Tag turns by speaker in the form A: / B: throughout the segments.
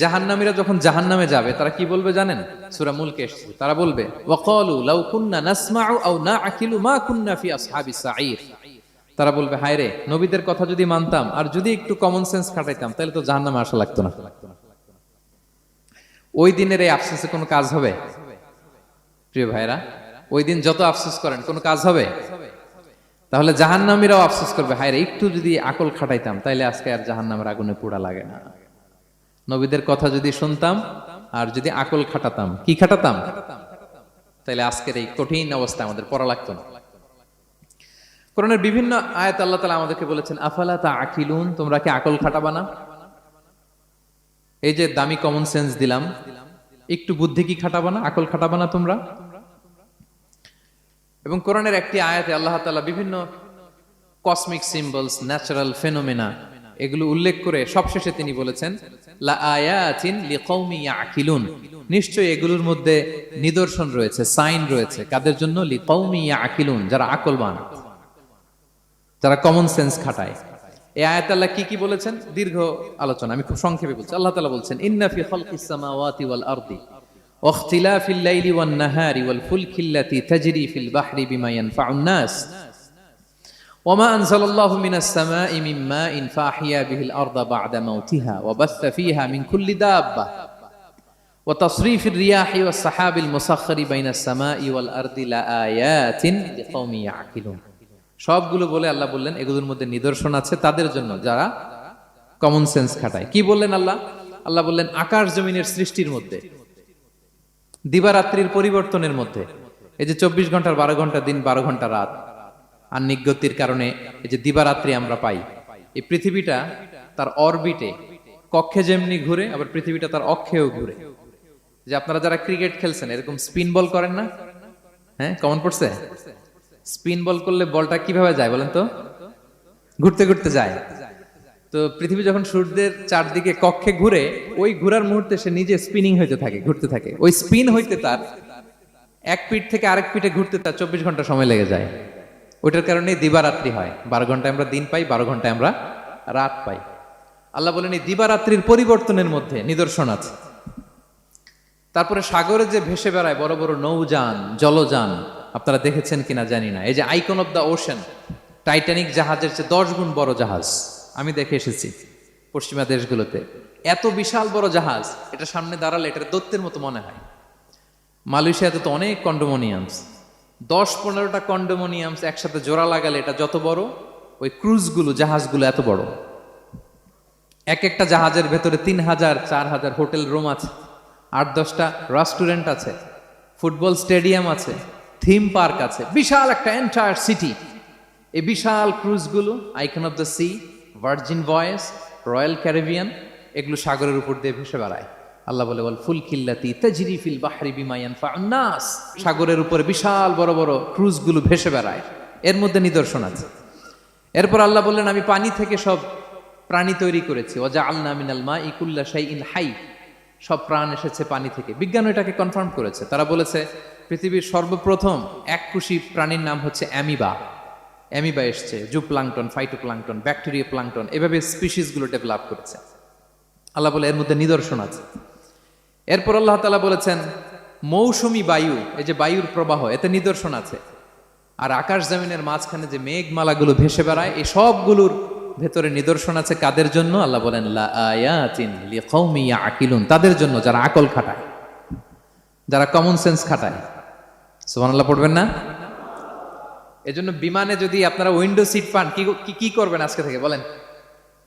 A: জাহান্নামীরা যখন জাহান্নামে যাবে তারা কি বলবে জানেন? সূরা মুলকে এসেছে, তারা বলবে ওয়াকালু লাউ কুন্না নাসমাউ আও নাআকিলু মা কুন্না ফি আসহাবিস সাঈর। তারা বলবে, হায় রে, নবীদের কথা যদি মানতাম আর যদি একটু কমন সেন্স খাটাইতাম তাহলে তো জাহান্নামে আসা লাগতো না। ওই দিনের এই আফসোসে কোনো কাজ হবে? প্রিয় ভাইরা, ওই দিন যত আফসোস করেন কোনো কাজ হবে? তাহলে জাহান্নামীরাও আফসোস করবে, হায় রে, একটু যদি আকল খাটাইতাম তাইলে আজকে আর জাহান্নামের আগুনে পোড়া লাগে না। নবীদের কথা যদি শুনতাম আর যদি আকল খাটাতাম, কি খাটাতাম, তাহলে আজকের এই কঠিন অবস্থা আমাদের পড়া লাগতো না। কোরআনের বিভিন্ন আয়াত আল্লাহ তাআলা আমাদেরকে বলেছেন আফালা তাআকিলুন, তোমরা কি আকল খাটাবা না? এই যে দামি কমন সেন্স দিলাম, একটু বুদ্ধি কি খাটাবা না, আকল খাটাবা না তোমরা? এবং কোরআনের একটি আয়াতে আল্লাহ তাআলা বিভিন্ন কসমিক সিম্বলস, ন্যাচারাল ফেনোমেনা এগুলো উল্লেখ করে সবশেষে তিনি বলেছেন লা আয়াতিন লিকৌমি ইয়াকিলুন, নিশ্চয়ই এগুলোর মধ্যে নিদর্শন রয়েছে, সাইন রয়েছে, কাদের জন্য? লিকৌমি ইয়াকিলুন, যারা আকলবান, যারা কমন সেন্স খাটায়। এই আয়াতে আল্লাহ কি কি বলেছেন দীর্ঘ আলোচনা, আমি খুব সংক্ষেপে বলছি। আল্লাহ তাআলা বলছেন ইন্না ফি খালকিস সামাওয়াতি ওয়াল আরদি ওয়া ইখতিলাফিল লাইলি ওয়ান নাহারি ওয়াল ফুলকিল্লাতি তাজরি ফিল বাহরি বিমা ইয়ানফাউন নাস وما أنزل الله من السماء من ماء فأحيا به الأرض بعد موتها وبث فيها من كل دابة وتصريف الرياح والسحاب المسخر بين السماء والأرض لآيات لقوم يعقلون। সবগুলো বলে আল্লাহ বললেন এগুলোর মধ্যে নিদর্শন আছে তাদের জন্য যারা কমন সেন্স খাটায়। কি বললেন আল্লাহ? আল্লাহ বললেন আকাশ জমিনের সৃষ্টির মধ্যে, দিবারাত্রির পরিবর্তনের মধ্যে, এই যে 24 ঘন্টার 12 ঘন্টা দিন, 12 ঘন্টা রাত, আর নিগতির কারণে এই যে দিবারাত্রি আমরা পাই, এই পৃথিবীটা তার অরবিটে, কক্ষে যেমনি ঘুরে আবার পৃথিবীটা তার অক্ষেও ঘুরে। যে আপনারা যারা ক্রিকেট খেলছেন এরকম স্পিন বল করেন না? হ্যাঁ, কমন পড়ছে? স্পিন বল করলে বলটা কিভাবে যায় বলেন তো? ঘুরতে ঘুরতে যায়। তো পৃথিবী যখন সূর্যের চারদিকে কক্ষে ঘুরে, ওই ঘোরার মুহূর্তে সে নিজে স্পিনিং হইতে থাকে, ঘুরতে থাকে। ওই স্পিন হইতে তার এক পিঠ থেকে আরেক পিঠে ঘুরতে তার 24 ঘন্টা সময় লেগে যায়। ওইটার কারণে দিবারাত্রি হয়। 12 ঘন্টায় আমরা দিন পাই, 12 ঘন্টায় আমরা রাত পাই। আল্লাহ বলেন এই দিবারাত্রির পরিবর্তনের মধ্যে নিদর্শন আছে। তারপরে সাগরে যে ভেসে বেড়ায় বড় বড় নৌযান, জলযান, আপনারা দেখেছেন কিনা জানি না, এই যে icon of the ocean, Titanic জাহাজের চেয়ে 10 গুণ বড় জাহাজ, আমি দেখে এসেছি পশ্চিমা দেশগুলোতে। এত বিশাল বড় জাহাজ, এটা সামনে দাঁড়ালে এটা দৈত্যের মতো মনে হয়। মালয়েশিয়াতে তো অনেক কন্ডোমোনিয়ামস, 10-15টা কন্ডোমোনিয়ামস একসাথে জোড়া লাগালে এটা যত বড়, ওই ক্রুজগুলো, জাহাজগুলো এত বড়। এক একটা জাহাজের ভেতরে 3000-4000 হোটেল রুম আছে, 8-10টা রেস্টুরেন্ট আছে, ফুটবল স্টেডিয়াম আছে, থিম পার্ক আছে, বিশাল একটা এন্টায়ার সিটি। এই বিশাল ক্রুজগুলো, Icon of the Sea, Virgin Voyages, Royal Caribbean, এগুলো সাগরের উপর দিয়ে ভেসে বেড়ায়। আল্লাহ বলে ওয়াল ফুলকিল্লাতি তাজরি ফিল বাহরি বিমা ইয়ানফাউন নাস, সাগরের উপরে বিশাল বড় বড় ক্রুজগুলো ভেসে বেড়ায়, এর মধ্যে নিদর্শন আছে। এরপর আল্লাহ বললেন আমি পানি থেকে সব প্রাণী তৈরি করেছি, ওয়াজআলনা মিনাল মাই কুল্লা শাইইন হাই, সব প্রাণ এসেছে পানি থেকে। বিজ্ঞান এটাকে কনফার্ম করেছে। তারা বলেছে পৃথিবীর সর্বপ্রথম এককোষী প্রাণীর নাম হচ্ছে অ্যামিবা। অ্যামিবা এসছে, জুপ্লাঙ্কটন, ফাইটোপ্লাঙ্কটন, ব্যাকটেরিয়া প্লাঙ্কটন, এভাবে স্পিসিসগুলো ডেভেলপ করেছে। আল্লাহ বলে এর মধ্যে নিদর্শন আছে। এরপর আল্লাহ তাআলা বলেছেন মৌসুমী বায়ু, এই যে বায়ুর প্রবাহ, এতে নিদর্শন আছে। আর আকাশ জমিনের মাঝখানে যে মেঘমালাগুলো ভেসে বেড়ায়, এই সবগুলোর ভেতরে নিদর্শন আছে। কাদের জন্য? আল্লাহ বলেন লা আয়াতিন লিকৌমি ইয়াকিলুন, তাদের জন্য যারা আকল খাটায়, যারা কমন সেন্স খাটায়। সুবহানাল্লাহ পড়বেন না? এজন্য বিমানে যদি আপনারা উইন্ডো সিট পান, কি করবেন আজকে থেকে বলেন?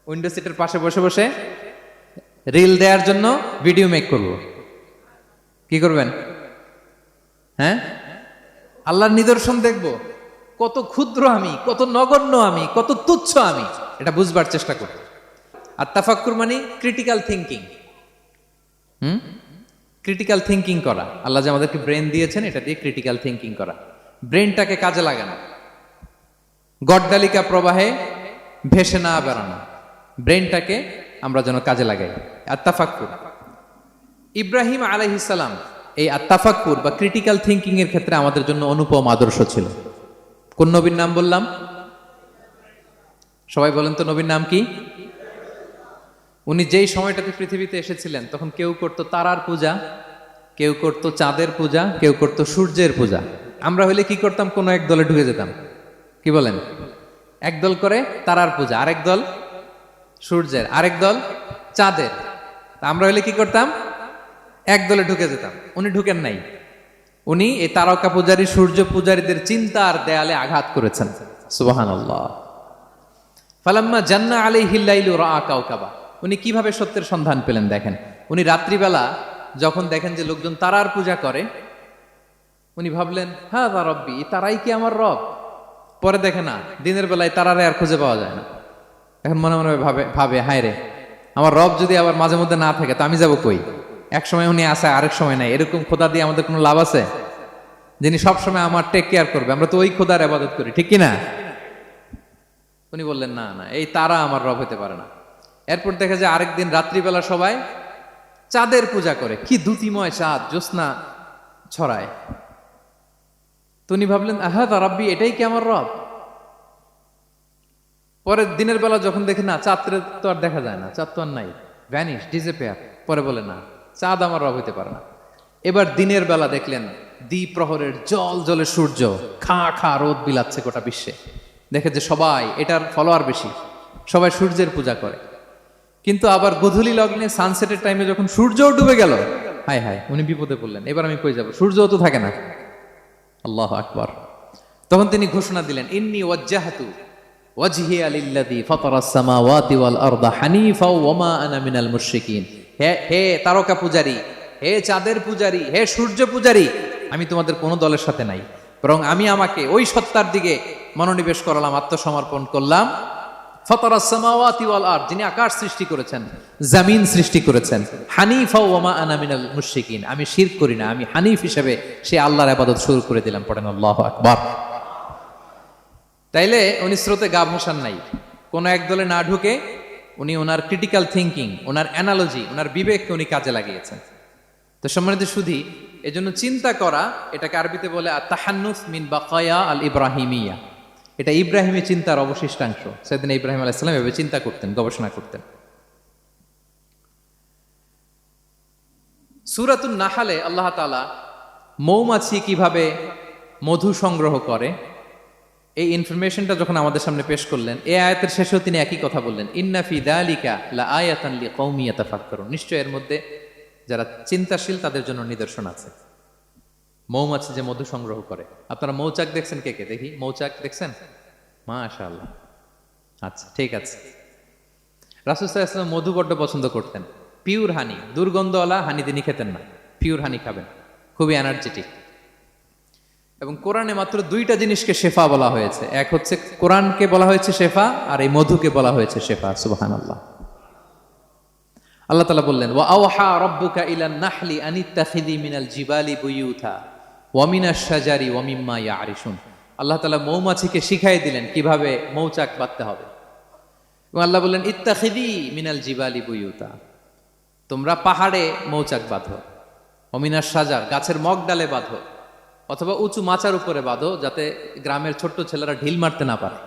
A: উইন্ডো সিটের পাশে বসে বসে রিল দেওয়ার জন্য ভিডিও মেক করব। কি করবেন? হ্যাঁ, আল্লাহর নিদর্শন দেখব, কত ক্ষুদ্র আমি, কত নগণ্য আমি, কত তুচ্ছ আমি, এটা বুঝবার চেষ্টা করব। আর তাফাক্কুর মানে ক্রিটিক্যাল থিঙ্কিং। ক্রিটিক্যাল থিঙ্কিং করা। আল্লাহ যে আমাদেরকে ব্রেন দিয়েছেন, এটা দিয়ে ক্রিটিক্যাল থিঙ্কিং করা, ব্রেনটাকে কাজে লাগানো, গড্ডালিকা প্রবাহে ভেসে না বেড়ানো, ব্রেনটাকে আমরা যেন কাজে লাগাই। আত্তাফাক্কুর, ইব্রাহিম আলাইহিস সালাম এই আত্তাফাক্কুর বা ক্রিটিক্যাল থিঙ্কিং এর ক্ষেত্রে আমাদের জন্য অনুপম আদর্শ ছিল। কোন নবীর নাম বললাম? সবাই বলেন তো নবীর নাম কি? উনি যেই সময়টাতে পৃথিবীতে এসেছিলেন তখন কেউ করত তারার পূজা, কেউ করত চাঁদের পূজা, কেউ করত সূর্যের পূজা। আমরা হইলে কি করতাম? কোনো এক দলে ঢুকে যেতাম। কি বলেন? একদল করে তারার পূজা, আরেক দল সূর্যের, আরেক দল চাঁদের। আমরা হইলে কি করতাম? এক দলে ঢুকে যেতাম। উনি ঢুকেন নাই। উনি এই তারকা পূজারী, সূর্য পূজারীদের চিন্তার দেয়ালে আঘাত করেছেন। সুবহানাল্লাহ। ফালাম্মা জান্না আলাইহিল লাইলু রাআ কাওকাবা। উনি কিভাবে সত্যের সন্ধান পেলেন দেখেন। উনি রাত্রিবেলা যখন দেখেন যে লোকজন তারার পূজা করে, উনি ভাবলেন হাযা রব্বি, তারাই কি আমার রব? পরে দেখে না, দিনের বেলায় তারারে আর খুঁজে পাওয়া যায় না। এখন মনে মনে ভাবে হায় রে, আমার রব যদি আবার মাঝে মধ্যে না থাকে তো আমি যাব কই? এক সময় উনি আসে, আরেক সময় নাই। এরকম খোদা দিয়ে আমাদের কোনো লাভ আছে? যিনি সবসময় আমার টেক কেয়ার করবে, আমরা তো ওই খোদার ইবাদত করি, ঠিক কিনা? উনি বললেন না না, এই তারা আমার রব হতে পারে না। এরপর দেখা যায় আরেকদিন রাত্রিবেলা সবাই চাঁদের পূজা করে। কি দ্যুতিময় চাঁদ, জ্যোৎস্না ছড়ায়। তো উনি ভাবলেন আহাদা রাব্বি, এটাই কি আমার রব? পরে দিনের বেলা যখন দেখি না, চাঁদের তো আর দেখা যায় না, চাঁদ তো আর নাই, ভ্যানিশ, ডিসঅ্যাপিয়ার। পরে বলে না, চাঁদ আমার রব হইতে পারে না। এবার দিনের বেলা দেখলেন দ্বিপ্রহরের জল জলে সূর্য খা খা রোদ বিলাচ্ছে গোটা বিশ্বে। দেখে যে সবাই এটার ফলোয়ার বেশি, সবাই সূর্যের পূজা করে। কিন্তু আবার গোধূলি লগ্নে সানসেটের টাইমে যখন সূর্যও ডুবে গেল, হায় হায়, উনি বিপদে পড়লেন। এবার আমি কই যাব? সূর্যও তো থাকে না। আল্লাহু আকবার। তখন তিনি ঘোষণা দিলেন ইন্নী ওয়াজ্জাহতু ওয়াজহিয়া লিল্লাযী ফাতারাস সামাওয়াতি ওয়াল আরদা হানিফা ওয়া মা আনা মিনাল মুশরিকিন। হে তারকা পূজারী, হে চাঁদের পূজারী, হে সূর্য পূজারী, আমি তোমাদের কোনো দলের সাথে নাই, বরং আমি আমাকে ওই সত্তার দিকে মনোনিবেশ করলাম, আত্মসমর্পণ করলাম। ফাতারাস সামাওয়াতি ওয়াল আরদ, যিনি আকাশ সৃষ্টি করেছেন, জমিন সৃষ্টি করেছেন। হানিফা ওয়া মা আনা মিনাল মুশরিকিন, আমি শিরক করি না, আমি হানিফ হিসেবে সে আল্লাহর ইবাদত শুরু করে দিলাম। পড়েন আল্লাহু আকবার। তাইলে উনি স্রোতে গা ভাসান নাই, কোনো এক দলে না ঢুকে উনি ওনার ক্রিটিক্যাল থিঙ্কিং, ওনার অ্যানালজি, ওনার বিবেককে উনি কাজে লাগিয়েছেন। তো সম্মানিত সুধী, এজন্য চিন্তা করা, এটাকে আরবিতে বলে আত-তাহান্নুস মিন বাকায়া আল ইব্রাহিমিয়া। এটা ইব্রাহিমী চিন্তার অবশিষ্টাংশ। সেদিন ইব্রাহিম আলাইহিস সালাম এভাবে চিন্তা করতেন, গবেষণা করতেন। সূরাতুন নাহলে আল্লাহ তাআলা মৌমাছি কিভাবে মধু সংগ্রহ করে এই ইনফরমেশনটা যখন আমাদের সামনে পেশ করলেন, এই আয়াতের শেষেও তিনি একই কথা বললেন, ইন্না ফি যালিকা লাআয়াতান লিকাউমিন ইয়াতাফাক্কারুন। নিশ্চয় এর মধ্যে যারা চিন্তাশীল তাদের জন্য নিদর্শন আছে। মৌমাছি যে মধু সংগ্রহ করে, আপনারা মৌচাক দেখছেন? কে কে দেখি মৌচাক দেখছেন? মাশাআল্লাহ। আচ্ছা, ঠিক আছে। রাসূল সাল্লাল্লাহু আলাইহি ওয়াসাল্লাম মধু বড্ড পছন্দ করতেন। পিওর হানি, দুর্গন্ধওয়ালা হানি তিনি খেতেন না, পিওর হানি খাবেন, খুবই এনার্জেটিক। এবং কোরআনে মাত্র দুইটা জিনিসকে শেফা বলা হয়েছে। এক হচ্ছে কোরআনকে বলা হয়েছে শেফা, আর এই মধুকে বলা হয়েছে শেফা। সুবহানাল্লাহ। আল্লাহ তাআলা বললেন ওয়া আওহা রাব্বুকা ইলান নাহলি আনিত্তাখিযি মিনাল জিবালি বুয়ুতা ওয়া মিনাশ শাজারি ওয়া মিম্মা ইয়ারিশুন। আল্লাহ তাআলা মৌমাছিকে শিখাই দিলেন কিভাবে মৌচাক বাঁধতে হবে। এবং আল্লাহ বললেন ইত্তাখিযি মিনাল জিবালি বুয়ুতা, তোমরা পাহাড়ে মৌচাক বাঁধো, ওয়া মিনাশ শাজার, গাছের মগ ডালে বাঁধো, অথবা উঁচু মাচার উপরে বাঁধো, যাতে গ্রামের ছোট্ট ছেলেরা ঢিল মারতে না পারে।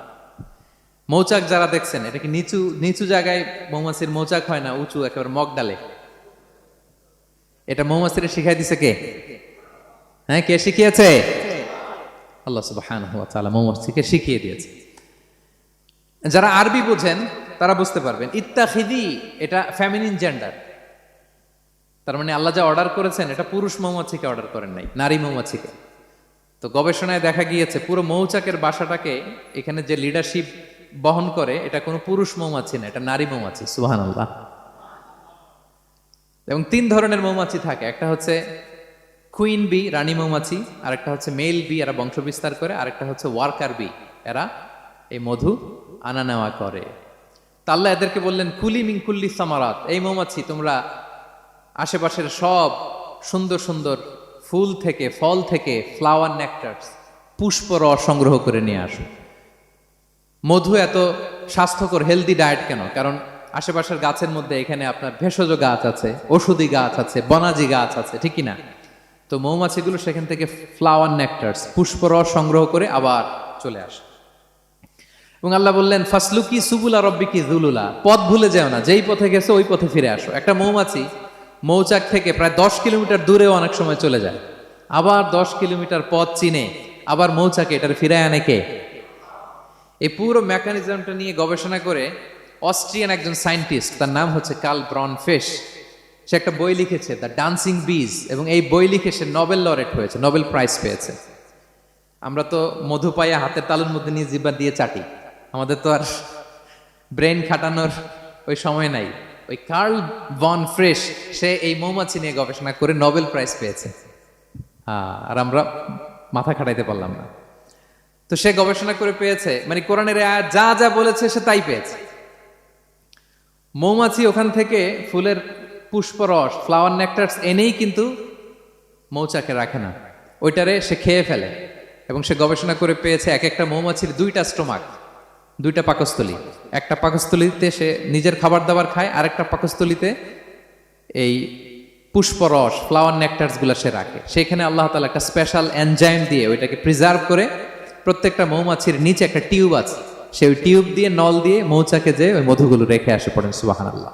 A: মৌচাক যারা দেখছেন, এটা কি নিচু নিচু জায়গায় মৌমাছির মৌচাক হয় না, উঁচু একেবারে মগ ডালে। এটা মৌমাছিরা শিখাই দিছে কে? হ্যাঁ, কে শিখিয়েছে? আল্লাহ সুবহানাহু ওয়া তাআলা মৌমাছিকে শিখিয়ে দিয়েছে। যারা আরবি বোঝেন তারা বুঝতে পারবেন ইত্তাখিদি এটা ফেমিনিন জেন্ডার। তার মানে আল্লাহ যা অর্ডার করেছেন এটা পুরুষ মৌমাছিকে অর্ডার করেন নাই, নারী মৌমাছিকে। তো গবেষণায় দেখা গিয়েছে পুরো মৌচাকের বাসাটাকে এখানে যে লিডারশিপ বহন করে এটা কোনো পুরুষ মৌমাছি না, এটা নারী মৌমাছি। সুবহানাল্লাহ। এবং তিন ধরনের মৌমাছি থাকে, একটা হচ্ছে কুইন বি, রানী মৌমাছি, আরেকটা হচ্ছে মেল বি, এরা বংশ বিস্তার করে, আরেকটা হচ্ছে ওয়ার্কার বি, এরা এই মধু আনা নেওয়া করে। তা আল্লাহ এদেরকে বললেন কুলি মিন কুল্লি সামারাত, এই মৌমাছি তোমরা আশেপাশের সব সুন্দর সুন্দর ফুল থেকে, ফল থেকে, ফ্লাওয়ার নেকটার্স, পুষ্প রস সংগ্রহ করে নিয়ে আসো। মধু এত স্বাস্থ্যকর, হেলদি ডায়েট কেন? কারণ আশেপাশের গাছের মধ্যে এখানে আপনার ভেষজ গাছ আছে, ঔষধি গাছ আছে, বনাজি গাছ আছে, ঠিক না? তো মৌমাছিগুলো সেখান থেকে ফ্লাওয়ার নেকটার্স, পুষ্প রস সংগ্রহ করে আবার চলে আসে। এবং আল্লাহ বললেন ফাসলুকি সুবুলা রব্বিকি যুলুলা, পথ ভুলে যেও না, যেই পথে গেছো ওই পথে ফিরে আসো। একটা মৌমাছি মৌচাক থেকে প্রায় 10 কিলোমিটার দূরেও অনেক সময় চলে যায়, আবার 10 কিলোমিটার পথ চিনে আবার মৌচাকে এটার ফিরে আনে কে? এই পুরো মেকানিজমটা নিয়ে গবেষণা করে অস্ট্রিয়ান একজন সায়েন্টিস্ট, তার নাম হচ্ছে কার্ল ব্রনফেশ, সে একটা বই লিখেছে দ্য ডান্সিং বিজ, এবং এই বই লিখে সে নোবেল লরেট হয়েছে, নোবেল প্রাইজ পেয়েছে। আমরা তো মধু পাইয়া হাতের তালুর মধ্যে নিয়ে জিহ্বা দিয়ে চাটি, আমাদের তো আর ব্রেন খাটানোর ওই সময় নাই। ওই কার্ল ভন ফ্রেশ সে এই মৌমাছি নিয়ে গবেষণা করে নোবেল প্রাইজ পেয়েছে, আর আমরা মাথা খাটাইতে পারলাম না। তো সে গবেষণা করে পেয়েছে, মানে কোরআনের আয়াত যা যা বলেছে সে তাই পেয়েছে। মৌমাছি ওখান থেকে ফুলের পুষ্পরস, ফ্লাওয়ার নেকটার্স এনেই কিন্তু মৌচাকে রাখে না, ওইটারে সে খেয়ে ফেলে। এবং সে গবেষণা করে পেয়েছে এক একটা মৌমাছির 2টা স্টোমাক, 2টা পাকস্থলী। একটা পাকস্থলীতে সে নিজের খাবার দাবার খায়, আরেকটা পাকস্থলীতে এই পুষ্পরস, ফ্লাওয়ার নেকটার্স গুলা সে রাখে। সেখানে আল্লাহ তাআলা একটা স্পেশাল এনজাইম দিয়ে ওইটাকে প্রিজার্ভ করে প্রত্যেকটা মৌমাছির নিচে একটা টিউব আছে, সেই টিউব দিয়ে নল দিয়ে মৌচাকে যে ওই মধুগুলো রেখে আসে, পড়েন সুবহানাল্লাহ।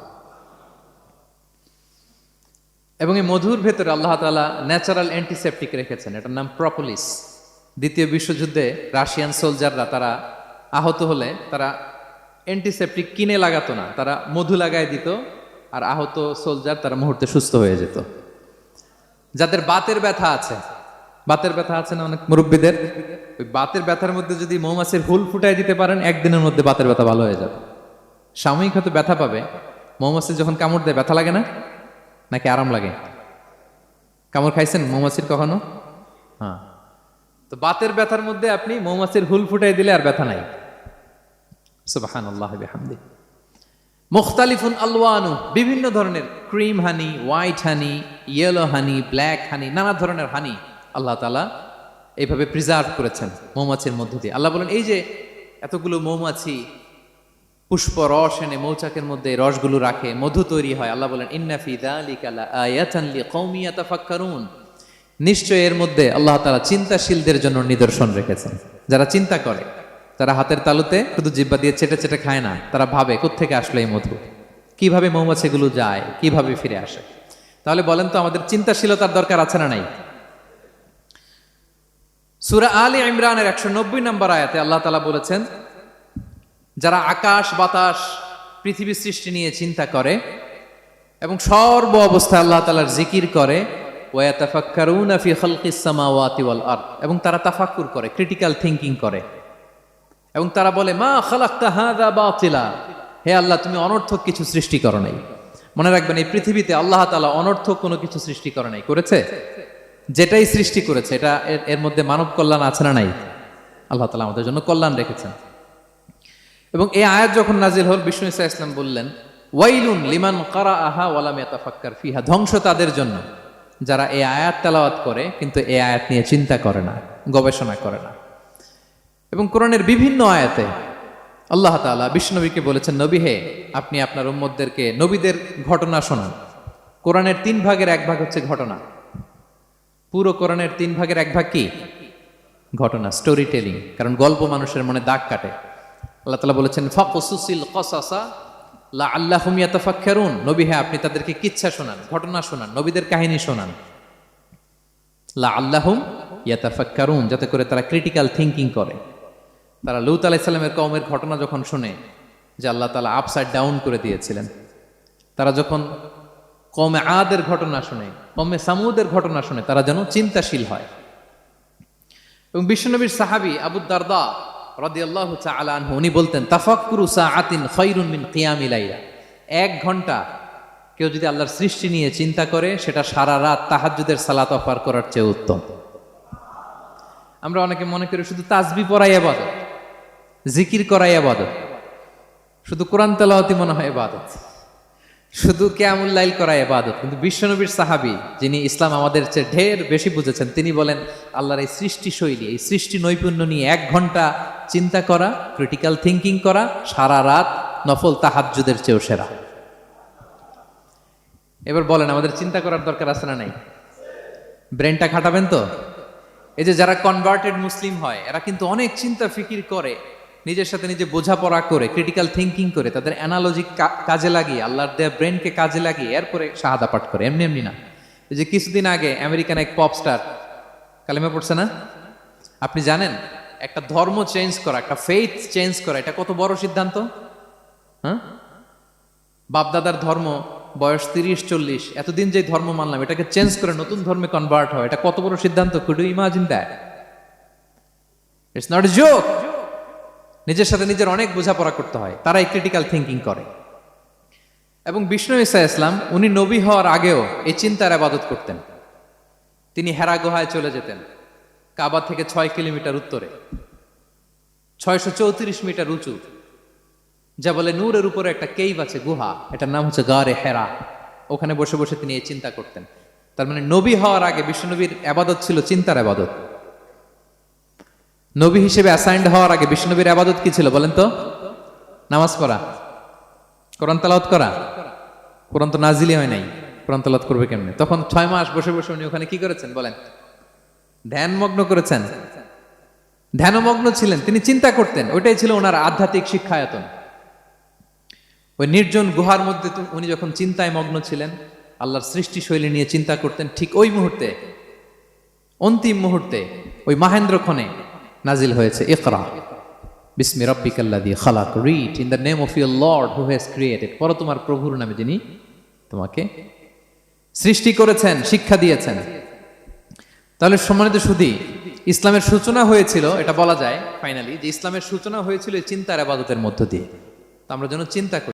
A: এবং এই মধুর ভেতরে আল্লাহ তাআলা ন্যাচারাল অ্যান্টিসেপটিক রেখেছেন, এটার নাম প্রপোলিস। দ্বিতীয় বিশ্বযুদ্ধে রাশিয়ান সোলজাররা তারা আহত হলে তারা অ্যান্টিসেপটিক কিনে লাগাতো না, তারা মধু লাগায় দিত, আর আহত সোলজার তারা মুহূর্তে সুস্থ হয়ে যেত। যাদের বাতের ব্যথা আছে, বাতের ব্যথা আছে না অনেক মুরব্বীদের, ওই বাতের ব্যথার মধ্যে যদি মৌমাছির হুল ফুটাই দিতে পারেন, একদিনের মধ্যে বাতের ব্যথা ভালো হয়ে যাবে। সাময়িক হয়তো ব্যথা পাবে, মৌমাছি যখন কামড় দেয় ব্যথা লাগে না, নাকি আরাম লাগে? কামড় খাইছেন মৌমাছির কখনো? হ্যাঁ। তো বাতের ব্যথার মধ্যে আপনি মৌমাছির হুল ফুটাই দিলে আর ব্যথা নাই। সুবহানাল্লাহ বিহামদি। মুখতালিফুন আলওয়ানু, বিভিন্ন ধরনের ক্রিম হানি, হোয়াইট হানি, ইয়েলো হানি, ব্ল্যাক হানি, নানা ধরনের হানি আল্লাহ তাআলা এইভাবে প্রিজার্ভ করেছেন মৌমাছির মধ্য দিয়ে। আল্লাহ বলেন এই যে এতগুলো মৌমাছি পুষ্প রস এনে মৌচাকের মধ্যে রসগুলো রাখে, মধু তৈরি হয়। আল্লাহ বলেন ইন্না ফি যালিকা লাআয়াতান লিকওমি ইয়াতাফাক্কারুন, নিশ্চয় এর মধ্যে আল্লাহ তাআলা চিন্তাশীলদের জন্য নিদর্শন রেখেছেন। যারা চিন্তা করে, তারা হাতের তালুতে শুধু জিহ্বা দিয়ে চেটে চেটে খায় না, তারা ভাবে কোত্থেকে আসলো এই মধু, কিভাবে মৌমাছিগুলো যায়, কিভাবে ফিরে আসে। তাহলে বলেন তো আমাদের চিন্তাশীলতার দরকার আছে না নাই? সূরা আলে ইমরানের 190 নম্বর আয়াতে আল্লাহ তাআলা বলেছেন, যারা আকাশ বাতাস পৃথিবী সৃষ্টি নিয়ে চিন্তা করে এবং সর্ব অবস্থায় আল্লাহ তাআলার জিকির করে, ওয়ায়াতাফাক্কারুনা ফি খালকিস সামাওয়াতি ওয়াল আরদ, এবং তারা তাফাক্কুর করে, ক্রিটিক্যাল থিংকিং করে, এবং তারা বলে মা খালাকতা হাযা বাতিলা, হে আল্লাহ তুমি অনর্থক কিছু সৃষ্টি করো নাই। মনে রাখবেন এই পৃথিবীতে আল্লাহ তাআলা অনর্থক কোনো কিছু সৃষ্টি করে নাই, করেছে? যেটাই সৃষ্টি করেছে এটা এর মধ্যে মানব কল্যাণ আছে না নাই? আল্লাহ তাআলা আমাদের জন্য কল্যাণ রেখেছেন। এবং এই আয়াত যখন নাজিল হল, বিষ্ণু ঈসা ইসলাম বললেন ওয়াইলুন লিমান কারাআহা ওয়া লাম ইয়াতাফাক্কার ফিহা, ধ্বংস তাদের জন্য যারা এই আয়াত তেলাওয়াত করে কিন্তু এই আয়াত নিয়ে চিন্তা করে না, গবেষণা করে না। এবং কোরআনের বিভিন্ন আয়াতে আল্লাহ তাআলা বিষ্ণুনবীকে বলেছেন, নবী হে আপনি আপনার উম্মতদেরকে নবীদের ঘটনা শোনান। কোরআনের 3 ভাগের 1 ভাগ হচ্ছে ঘটনা। পুরো কোরআনের 3 ভাগের 1 ভাগ কি? ঘটনা, স্টোরি টেলিং। কারণ গল্প মানুষের মনে দাগ কাটে। আল্লাহ তাআলা বলেছেন ফাকুসুসিল কসাসা লাআল্লাহুম ইয়াতাফাক্কারুন, নবী হে আপনি তাদেরকে কিচ্ছা শোনান, ঘটনা শোনান, নবীদের কাহিনী শোনান। লাআল্লাহুম ইয়াতাফাক্কারুন, যাতে করে তারা ক্রিটিক্যাল থিংকিং করে। তারা লূত আলাইহিস সালামের কওমের ঘটনা যখন শুনে যে আল্লাহ তাআলা আপসাইড ডাউন করে দিয়েছিলেন, তারা যখন কওমে আদের ঘটনা শুনে, কওমে সামুদের ঘটনা শুনে, তারা যেন চিন্তাশীল হয়। এবং বিশ্বনবীর সাহাবী আবু দারদা রাদিয়াল্লাহু তাআলা আনহু উনি বলতেন তাফাক্কুরু সাআতিন খায়রুন মিন কিয়ামি লাইলা, 1 ঘন্টা কেউ যদি আল্লাহর সৃষ্টি নিয়ে চিন্তা করে সেটা সারা রাত তাহাজ্জুদের সালাত অফার করার চেয়ে উত্তম। আমরা অনেকে মনে করি শুধু তাসবিহ পড়াই ইবাদত, জিকির করাই ইবাদত, শুধু কোরআন তেলাওয়াতই মনে হয় ইবাদত, শুধু কিয়ামুল লাইল করা ইবাদত। কিন্তু বিশ্বনবীর সাহাবী যিনি ইসলাম আমাদের চেয়ে ঢের বেশি বুঝেছেন, তিনি বলেন আল্লাহর এই সৃষ্টি শৈলী, এই সৃষ্টি নৈপুণ্য নিয়ে 1 ঘন্টা চিন্তা করা, ক্রিটিক্যাল থিংকিং করা, সারা রাত নফল তাহাজ্জুদের চেয়েও সেরা। এবার বলেন আমাদের চিন্তা করার দরকার আছে না নাই? ব্রেনটা খাটাবেন তো। এই যে যারা কনভার্টেড মুসলিম হয় এরা কিন্তু অনেক চিন্তা ফিকির করে, নিজের সাথে নিজে বোঝাপড়া করে ক্রিটিক্যাল থিঙ্কিং করে তাদের অ্যানালজি কাজে লাগিয়ে আল্লাহর দেয়া ব্রেনকে কাজে লাগিয়ে এরপরে শাহাদা পাঠ করে, এমনি এমনি না। এই যে কিছুদিন আগে আমেরিকান এক পপ স্টার কালেমা পড়ছে না? আপনি জানেন একটা ধর্ম চেঞ্জ করা, একটা ফেইথ চেঞ্জ করা, এটা কত বড় সিদ্ধান্ত? হ্যাঁ, বাপদাদার ধর্ম বয়স 30-40, এতদিন যে ধর্ম মানলাম এটাকে চেঞ্জ করে নতুন ধর্মে কনভার্ট হয়, এটা কত বড় সিদ্ধান্ত? Could you imagine that? It's not a joke. নিজের সাথে নিজের অনেক বোঝাপড়া করতে হয়, তারাই ক্রিটিক্যাল থিঙ্কিং করে। এবং বিষ্ণু ঈসা ইসলাম উনি নবী হওয়ার আগেও এই চিন্তার আবাদত করতেন। তিনি হেরা গুহায় চলে যেতেন, কাবা থেকে 6 কিলোমিটার উত্তরে, 634 মিটার উঁচু, যা বলে নূরের উপরে একটা কেইভ আছে, গুহা, এটার নাম হচ্ছে গারে হেরা। ওখানে বসে বসে তিনি এই চিন্তা করতেন। তার মানে নবী হওয়ার আগে বিশ্বনবীর আবাদত ছিল চিন্তার আবাদত। নবী হিসেবে অ্যাসাইন্ড হওয়ার আগে বিশ্বনবীর আবাদত কি ছিল বলেন তো? নামাজ পড়া, কোরআন তেলাওয়াত করা। কোরআন তো নাজিলই হয় নাই, কোরআন তেলাওয়াত করবে কেমনে? তখন 6 মাস বসে বসে উনি ওখানে কি করেছেন বলেন? ধ্যানমগ্ন করেছেন, ধ্যানমগ্ন ছিলেন, তিনি চিন্তা করতেন। ওইটাই ছিল ওনার আধ্যাত্মিক শিক্ষায়তন। ওই নির্জন গুহার মধ্যে উনি যখন চিন্তায় মগ্ন ছিলেন, আল্লাহর সৃষ্টি শৈলী নিয়ে চিন্তা করতেন, ঠিক ওই মুহূর্তে, অন্তিম মুহূর্তে, ওই মাহেন্দ্রক্ষণে নাজিল হয়েছে ইকরা বিসমি রাব্বিকাল্লাযী খালাক, read in the name of your lord who has created. পড়ো তোমার প্রভুর নামে যিনি তোমাকে সৃষ্টি করেছেন, শিক্ষা দিয়েছেন। তাহলে সম্মানিত সুধী, ইসলামের সূচনা হয়েছিল, এটা বলা যায় ফাইনালি যে ইসলামের সূচনা হয়েছিল এই চিন্তার ইবাদতের মধ্য দিয়ে। তো আমরা যেন চিন্তা করি।